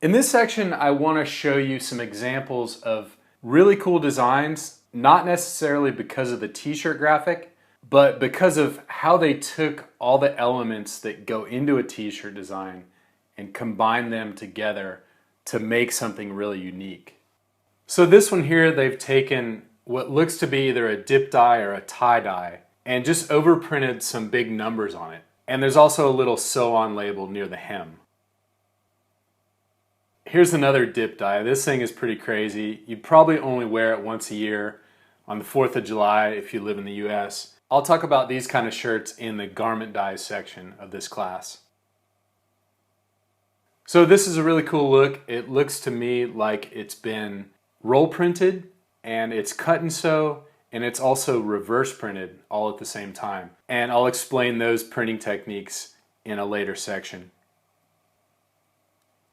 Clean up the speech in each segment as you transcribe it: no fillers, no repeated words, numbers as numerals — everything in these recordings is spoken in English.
In this section, I want to show you some examples of really cool designs, not necessarily because of the t-shirt graphic, but because of how they took all the elements that go into a t-shirt design and combined them together to make something really unique. So this one here, they've taken what looks to be either a dip dye or a tie dye and just overprinted some big numbers on it. And there's also a little sew on label near the hem. Here's another dip dye. This thing is pretty crazy. You'd probably only wear it once a year on the 4th of July if you live in the US. I'll talk about these kind of shirts in the garment dyes section of this class. So this is a really cool look. It looks to me like it's been roll printed and it's cut and sew and it's also reverse printed all at the same time. And I'll explain those printing techniques in a later section.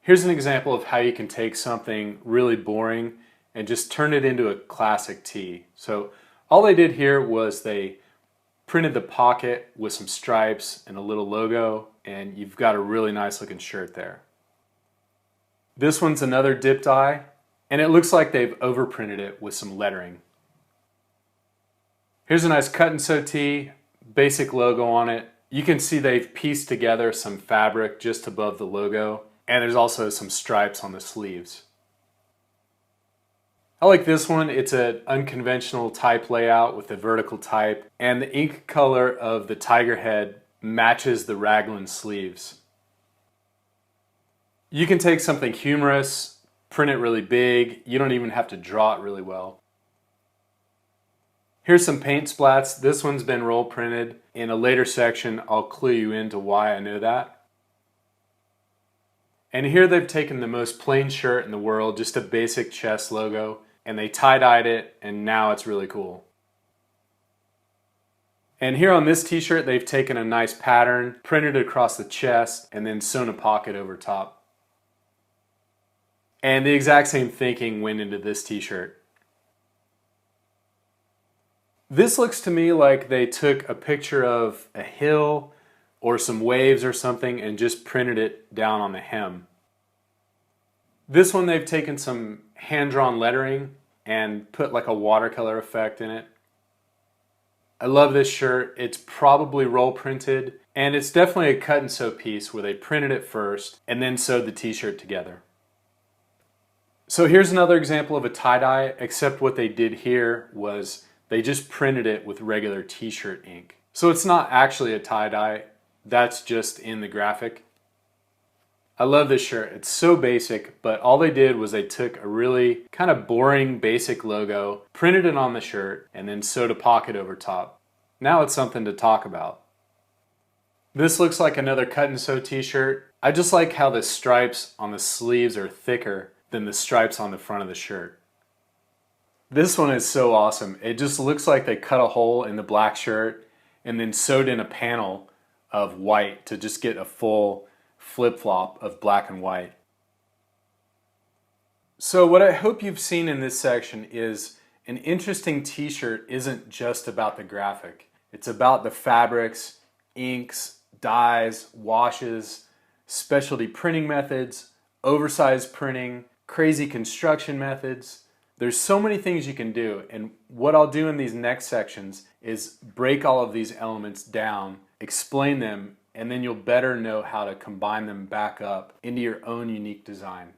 Here's an example of how you can take something really boring and just turn it into a classic tee. So all they did here was they printed the pocket with some stripes and a little logo, and you've got a really nice looking shirt there. This one's another dip dye, and it looks like they've overprinted it with some lettering. Here's a nice cut and sew tee, basic logo on it. You can see they've pieced together some fabric just above the logo. And there's also some stripes on the sleeves. I like this one. It's an unconventional type layout with a vertical type, and the ink color of the tiger head matches the raglan sleeves. You can take something humorous, print it really big. You don't even have to draw it really well. Here's some paint splats. This one's been roll printed. In a later section, I'll clue you into why I know that. And here they've taken the most plain shirt in the world, just a basic chest logo, and they tie-dyed it, and now it's really cool. And here on this t-shirt, they've taken a nice pattern, printed it across the chest, and then sewn a pocket over top. And the exact same thinking went into this t-shirt. This looks to me like they took a picture of a hill or some waves or something and just printed it down on the hem. This one they've taken some hand-drawn lettering and put like a watercolor effect in it. I love this shirt. It's probably roll printed, and it's definitely a cut and sew piece where they printed it first and then sewed the t-shirt together. So here's another example of a tie-dye, except what they did here was they just printed it with regular t-shirt ink. So it's not actually a tie-dye. That's just in the graphic. I love this shirt. It's so basic, but all they did was they took a really kind of boring basic logo, printed it on the shirt, and then sewed a pocket over top. Now it's something to talk about. This looks like another cut and sew t-shirt. I just like how the stripes on the sleeves are thicker than the stripes on the front of the shirt. This one is so awesome. It just looks like they cut a hole in the black shirt and then sewed in a panel of white to just get a full flip-flop of black and white. So what I hope you've seen in this section is an interesting t-shirt isn't just about the graphic. It's about the fabrics, inks, dyes, washes, specialty printing methods, oversized printing, crazy construction methods. There's so many things you can do, and what I'll do in these next sections is break all of these elements down, explain them, and then you'll better know how to combine them back up into your own unique design.